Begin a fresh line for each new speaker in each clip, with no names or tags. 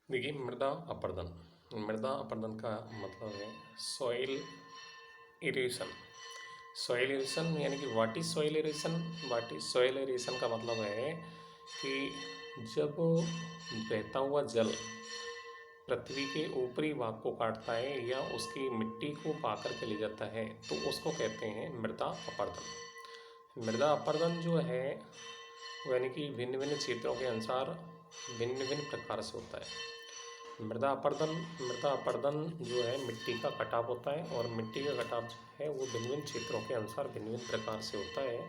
देखिए, मृदा अपरदन का मतलब है सॉइल इरेशन। सॉइल इरेशन यानी कि व्हाट इज सॉइल इरेशन? सॉइल इरेशन का मतलब है कि जब बहता हुआ जल पृथ्वी के ऊपरी भाग को काटता है या उसकी मिट्टी को बहा कर के ले जाता है तो उसको कहते हैं मृदा अपरदन। मृदा अपरदन जो है यानी कि भिन्न भिन्न क्षेत्रों के अनुसार भिन्न भिन्न प्रकार से होता है। मृदा अपरदन जो है मिट्टी का कटाव होता है और मिट्टी का कटाव जो है वो भिन्न भिन्न क्षेत्रों के अनुसार भिन्न भिन्न प्रकार से होता है,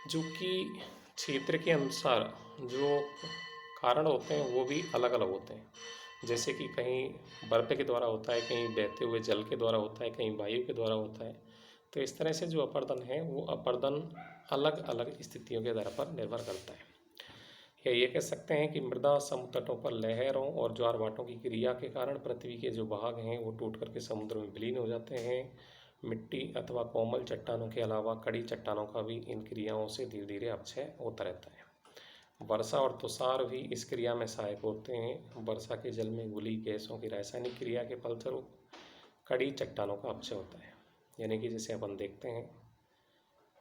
जो कि क्षेत्र के अनुसार जो कारण होते हैं वो भी अलग अलग होते हैं। जैसे कि कहीं बर्फ़ के द्वारा होता है, कहीं बहते हुए जल के द्वारा होता है, कहीं वायु के द्वारा होता है। तो इस तरह से जो अपरदन है वो अपरदन अलग अलग स्थितियों के आधार पर निर्भर करता है। या ये कह सकते हैं कि मृदा समुद्र तटों पर लहरों और ज्वार भाटों की क्रिया के कारण पृथ्वी के जो भाग हैं वो टूट करके समुद्र में विलीन हो जाते हैं। मिट्टी अथवा कोमल चट्टानों के अलावा कड़ी चट्टानों का भी इन क्रियाओं से धीरे धीरे अपक्षय होता रहता है। वर्षा और तुषार भी इस क्रिया में सहायक होते हैं। वर्षा के जल में घुली गैसों की रासायनिक क्रिया के फलस्वरूप कड़ी चट्टानों का अपक्षय होता है। यानी कि जैसे अपन देखते हैं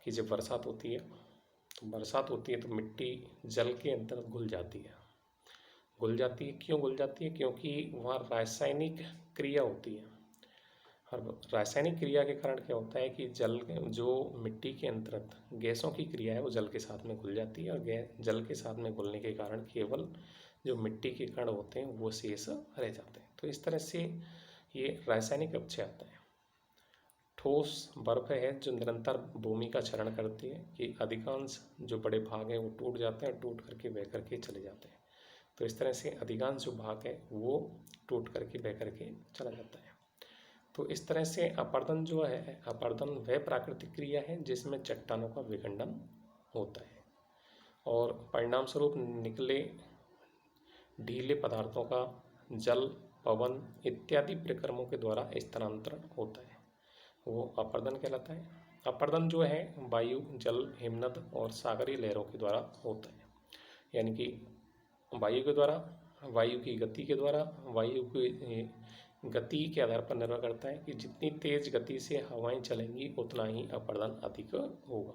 कि जब बरसात होती है तो मिट्टी जल के अंदर घुल जाती है। क्यों घुल जाती है? क्योंकि वहाँ रासायनिक क्रिया होती है। और रासायनिक क्रिया के कारण क्या होता है कि जल जो मिट्टी के अंतर्गत गैसों की क्रिया है वो जल के साथ में घुल जाती है और जल के साथ में घुलने के कारण केवल जो मिट्टी के कण होते हैं वो शेष रह जाते हैं। तो इस तरह से ये रासायनिक अपक्षय आता है। ठोस बर्फ है जो निरंतर भूमि का क्षरण करती है कि अधिकांश जो बड़े भाग हैं वो टूट जाते हैं, टूट करके बह करके चले जाते हैं। तो इस तरह से अधिकांश जो भाग है वो टूट करके बह करके चला जाता है। तो इस तरह से अपरदन जो है, अपरदन वह प्राकृतिक क्रिया है जिसमें चट्टानों का विखंडन होता है और परिणाम स्वरूप निकले ढीले पदार्थों का जल, पवन इत्यादि प्रक्रमों के द्वारा स्थानांतरण होता है, वो अपरदन कहलाता है। अपरदन जो है वायु, जल, हिमनद और सागरीय लहरों के द्वारा होता है। यानी कि वायु के द्वारा, वायु की गति के द्वारा, वायु की गति के आधार पर निर्भर करता है कि जितनी तेज गति से हवाएं चलेंगी उतना ही अपरदन अधिक होगा।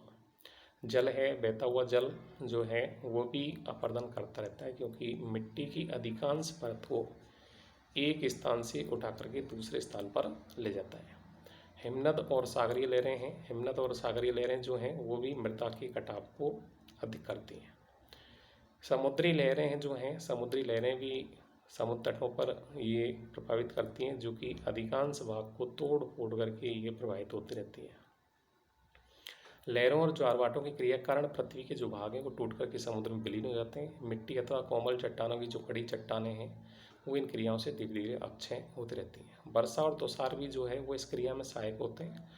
जल है, बहता हुआ जल जो है वो भी अपरदन करता रहता है क्योंकि मिट्टी की अधिकांश परत को एक स्थान से उठा करके दूसरे स्थान पर ले जाता है। हिमनद और सागरीय लहरें जो हैं वो भी मृदा के कटाव को अधिक करती हैं। समुद्री लहरें भी समुद्र तटों पर ये प्रभावित करती हैं, जो कि अधिकांश भाग को तोड़ फोड़ करके ये प्रभावित होती रहती हैं। लहरों और ज्वारभाटों की क्रिया के कारण पृथ्वी के जो भाग हैं वो टूट करके समुद्र में विलीन हो जाते हैं। मिट्टी अथवा कोमल चट्टानों की जो कड़ी चट्टानें हैं वो इन क्रियाओं से धीरे धीरे अपक्षय होती रहती हैं। वर्षा और तुषार भी जो है वो इस क्रिया में सहायक होते हैं।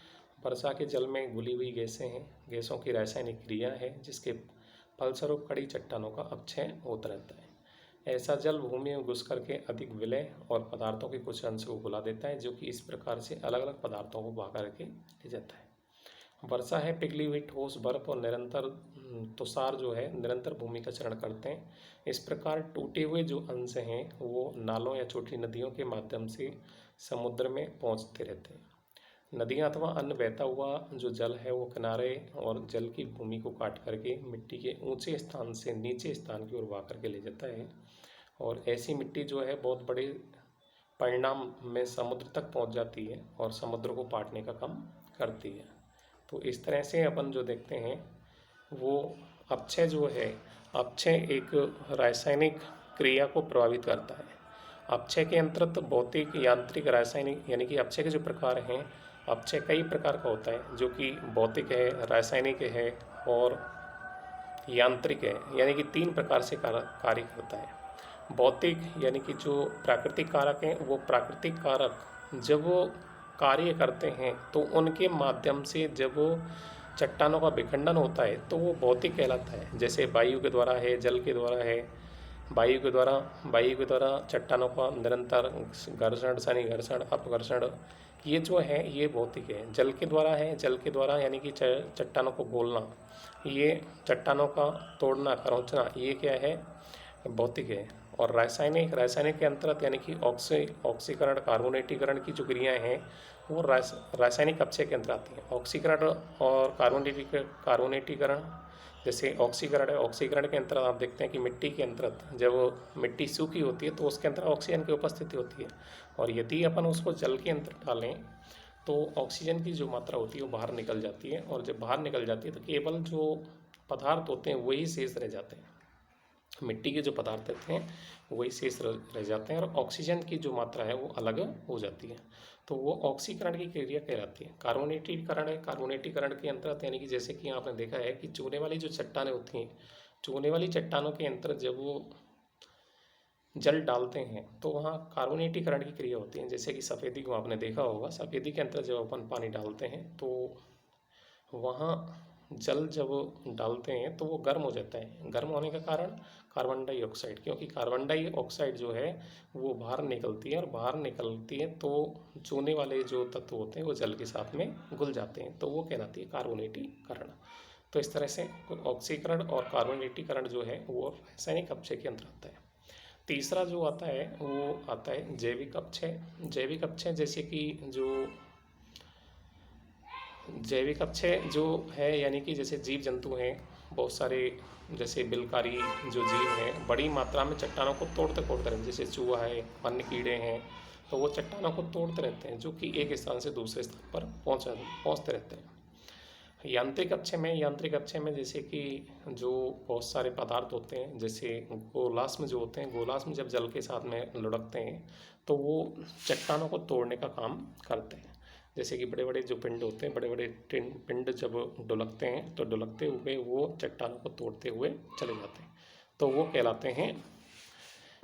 वर्षा के जल में घुली हुई गैसों की रासायनिक क्रिया है जिसके फलस्वरूप कड़ी चट्टानों का अपक्षय होता रहता है। ऐसा जल भूमि में घुस करके अधिक विलय और पदार्थों के कुछ अंश को घुला देता है, जो कि इस प्रकार से अलग अलग पदार्थों को बहा करके ले जाता है। वर्षा है पिघली हुई ठोस बर्फ और निरंतर तुषार जो है निरंतर भूमि का क्षरण करते हैं। इस प्रकार टूटे हुए जो अंश हैं वो नालों या छोटी नदियों के माध्यम से समुद्र में पहुंचते रहते हैं। नदियां अथवा अन्य बहता हुआ जो जल है वो किनारे और जल की भूमि को काट करके मिट्टी के ऊंचे स्थान से नीचे स्थान की ओर बहा करके ले जाता है और ऐसी मिट्टी जो है बहुत बड़े परिणाम में समुद्र तक पहुंच जाती है और समुद्र को पाटने का काम करती है। तो इस तरह से अपन जो देखते हैं वो अपक्षय एक रासायनिक क्रिया को प्रभावित करता है। अपक्षय के अंतर्गत भौतिक, यांत्रिक, रासायनिक यानी कि अपक्षय के जो प्रकार हैं, अपक्षय कई प्रकार का होता है जो कि भौतिक है, रासायनिक है और यांत्रिक है। यानी कि 3 प्रकार से कार्य करता है। भौतिक यानी कि जो प्राकृतिक कारक हैं वो प्राकृतिक कारक जब वो कार्य करते हैं तो उनके माध्यम से जब वो चट्टानों का विखंडन होता है तो वो भौतिक कहलाता है। जैसे वायु के द्वारा है, जल के द्वारा है। वायु के द्वारा चट्टानों का निरंतर घर्षण, शनि घर्षण, अपघर्षण, ये जो है ये भौतिक है। जल के द्वारा यानी कि चट्टानों को गोलना, ये चट्टानों का तोड़ना, खरोंचना, ये क्या है? भौतिक है। और रासायनिक के अंतर्गत यानी कि ऑक्सीकरण कार्बोनेटीकरण की जो क्रियाएं हैं वो रासायनिक अपचय के अंतर्गत आती हैं। ऑक्सीकरण और कार्बोनेटीकरण, जैसे ऑक्सीकरण है, ऑक्सीकरण के अंतर्गत आप देखते हैं कि मिट्टी के अंतर्गत जब मिट्टी सूखी होती है तो उसके अंदर ऑक्सीजन की उपस्थिति होती है, और यदि अपन उसको जल के अंदर डालें तो ऑक्सीजन की जो मात्रा होती है वो बाहर निकल जाती है, और जब बाहर निकल जाती है तो केवल जो पदार्थ होते हैं वही शेष रह जाते हैं। मिट्टी के जो पदार्थ होते हैं वही शेष रह जाते हैं, और ऑक्सीजन की जो मात्रा है वो अलग हो जाती है, तो वो ऑक्सीकरण की क्रिया कहलाती है। कार्बोनेटीकरण है, कार्बोनेटीकरण के अंतर्गत यानी कि जैसे कि आपने देखा है कि चूने वाली जो चट्टानें होती हैं, चूने वाली चट्टानों के अंतर्गत जब वो जल डालते हैं तो वहाँ कार्बोनेटीकरण की क्रिया होती है। जैसे कि सफ़ेदी को आपने देखा होगा, सफ़ेदी के अंतर्गत जब अपन पानी डालते हैं तो वहाँ जल जब डालते हैं तो वो गर्म हो जाता है। गर्म होने का कारण कार्बन डाइऑक्साइड, क्योंकि कार्बन डाइऑक्साइड जो है वो बाहर निकलती है, और बाहर निकलती है तो चूने वाले जो तत्व होते हैं वो जल के साथ में घुल जाते हैं, तो वो कहलाती है कार्बोनेटीकरण। तो इस तरह से ऑक्सीकरण और कार्बोनेटीकरण जो है वो रासायनिक अपचय के अंतर्गत आता है। तीसरा जो आता है वो आता है जैविक अपचय। जैविक अपचय जैसे कि जैविक अपचय जो है यानी कि जैसे जीव जंतु हैं बहुत सारे, जैसे बिलकारी जो जीव हैं बड़ी मात्रा में चट्टानों को तोड़ते रहते हैं, जैसे चूहा है, अन्य कीड़े हैं, तो वो चट्टानों को तोड़ते रहते हैं जो कि एक स्थान से दूसरे स्थान पर पहुंचते रहते हैं। यांत्रिक अपचय में जैसे कि जो बहुत सारे पदार्थ होते हैं, जैसे गोलाश्म जो होते हैं, गोलाश्म जब जल के साथ में लुढ़कते हैं तो वो चट्टानों को तोड़ने का काम करते हैं। जैसे कि बड़े बड़े जो पिंड होते हैं, बड़े बड़े पिंड जब डुलकते हैं तो डुलकते हुए वो चट्टानों को तोड़ते हुए चले जाते हैं, तो वो कहलाते हैं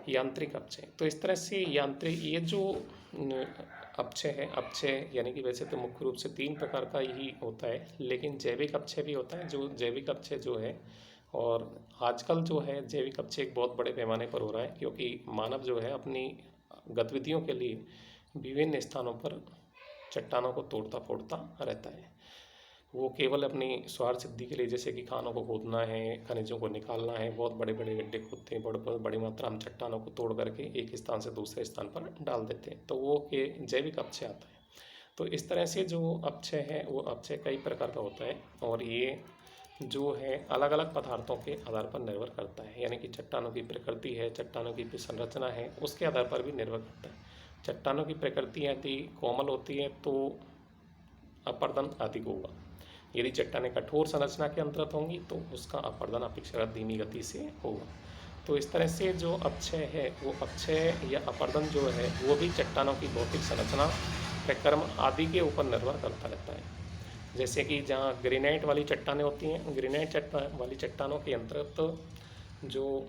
यांत्रिक अपचय। तो इस तरह से ये जो अपचय है, अपचय यानी कि वैसे तो मुख्य रूप से 3 प्रकार का ही होता है, लेकिन जैविक अपचय भी होता है। जो जैविक अपचय जो है, और आजकल जो है जैविक अपचय एक बहुत बड़े पैमाने पर हो रहा है, क्योंकि मानव जो है अपनी गतिविधियों के लिए विभिन्न स्थानों पर चट्टानों को तोड़ता फोड़ता रहता है। वो केवल अपनी स्वार्थ सिद्धि के लिए, जैसे कि खानों को खोदना है, खनिजों को निकालना है, बहुत बड़े बड़े गड्ढे खोदते हैं, बड़ी मात्रा में चट्टानों को तोड़ करके एक स्थान से दूसरे स्थान पर डाल देते हैं, तो वो के जैविक अपचय आता है। तो इस तरह से जो अपचय है वो अपचय कई प्रकार का होता है, और ये जो है अलग अलग पदार्थों के आधार पर निर्भर करता है, यानी कि चट्टानों की प्रकृति है, चट्टानों की संरचना है, उसके आधार पर भी निर्भर करता है। चट्टानों की प्रकृति यदि कोमल होती है तो अपर्दन अधिक होगा, यदि चट्टानें कठोर संरचना के अंतर्गत होंगी तो उसका अपर्दन अपेक्षाकृत धीमी गति से होगा। तो इस तरह से जो अपचय है वो अपचय या अपर्दन जो है वो भी चट्टानों की भौतिक संरचना, प्रक्रम आदि के ऊपर निर्भर करता रहता है। जैसे कि जहाँ ग्रेनाइट वाली चट्टानें होती हैं, ग्रेनाइट वाली चट्टानों के अंतर्गत जो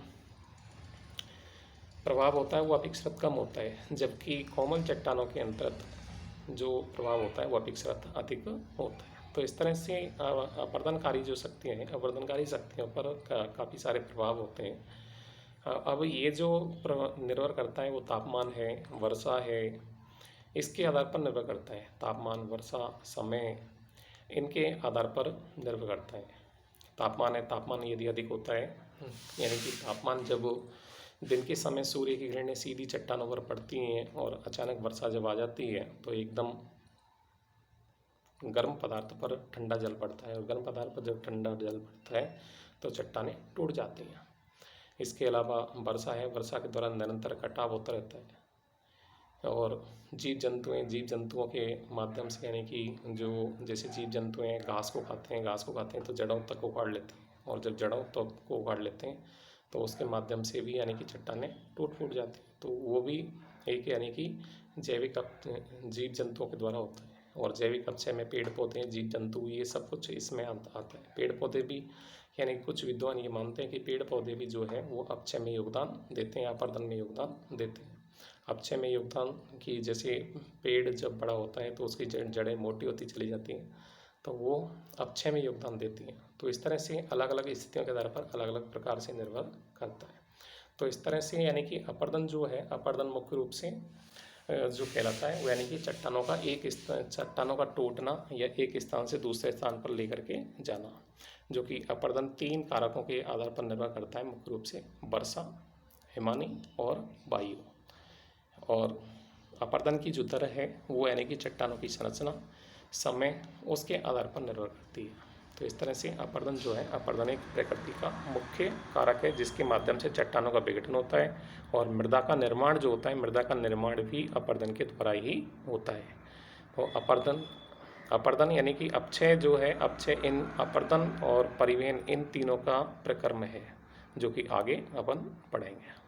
प्रभाव होता है वो अपेक्षाकृत कम होता है, जबकि कोमल चट्टानों के अंतर्गत जो प्रभाव होता है वो अपेक्षाकृत अधिक होता है। तो इस तरह से अपर्दनकारी जो शक्तियाँ हैं, अपर्दनकारी शक्तियों पर काफ़ी सारे प्रभाव होते हैं। अब ये जो निर्भर करता है वो तापमान है, वर्षा है, इसके आधार पर निर्भर करता है। तापमान, वर्षा, समय, इनके आधार पर निर्भर करता है। तापमान यदि अधिक होता है, यानी कि तापमान जब दिन के समय सूर्य की किरणें सीधी चट्टानों पर पड़ती हैं और अचानक वर्षा जब आ जाती है तो एकदम गर्म पदार्थ पर ठंडा जल पड़ता है, और गर्म पदार्थ पर जब ठंडा जल पड़ता है तो चट्टानें टूट जाती हैं। इसके अलावा वर्षा है, वर्षा के दौरान निरंतर कटाव होता रहता है, और जीव जंतुओं के माध्यम से, यानी कि जो जैसे जीव जंतु हैं घास को खाते हैं तो जड़ों तक उखाड़ लेते हैं, और जब जड़ों तक को उखाड़ लेते हैं तो उसके माध्यम से भी यानी कि चट्टानें टूट फूट जाती हैं। तो वो भी एक यानी कि जैविक जीव जंतुओं के द्वारा होता है। और जैविक अपचय में पेड़ पौधे, जीव जंतु, ये सब कुछ इसमें आता है। पेड़ पौधे भी, यानी कुछ विद्वान ये मानते हैं कि पेड़ पौधे भी जो है वो अपचय में योगदान देते हैं, अपर्दन में योगदान देते हैं। अपचय में योगदान की, जैसे पेड़ जब बड़ा होता है तो उसकी जड़ें मोटी होती चली जाती हैं, तो वो अपचय में योगदान देती हैं। तो इस तरह से अलग अलग स्थितियों के आधार पर अलग अलग प्रकार से निर्भर करता है। तो इस तरह से यानी कि अपर्दन जो है, अपर्दन मुख्य रूप से जो कहलाता है वो यानी कि चट्टानों का टूटना या एक स्थान से दूसरे स्थान पर लेकर के जाना, जो कि अपर्दन 3 कारकों के आधार पर निर्भर करता है। मुख्य रूप से वर्षा हिमानी और वायु। और अपर्दन की जो दर है वो यानी कि चट्टानों की संरचना, समय, उसके आधार पर निर्भर करती है। तो इस तरह से अपर्दन जो है, अपर्दन एक प्रकृति का मुख्य कारक है जिसके माध्यम से चट्टानों का विघटन होता है। और मृदा का निर्माण जो होता है, मृदा का निर्माण भी अपर्दन के द्वारा ही होता है। तो अपर्दन यानी कि अपक्षय जो है, अपक्षय इन अपर्दन और परिवहन इन तीनों का प्रक्रम है, जो कि आगे अपन पढ़ेंगे।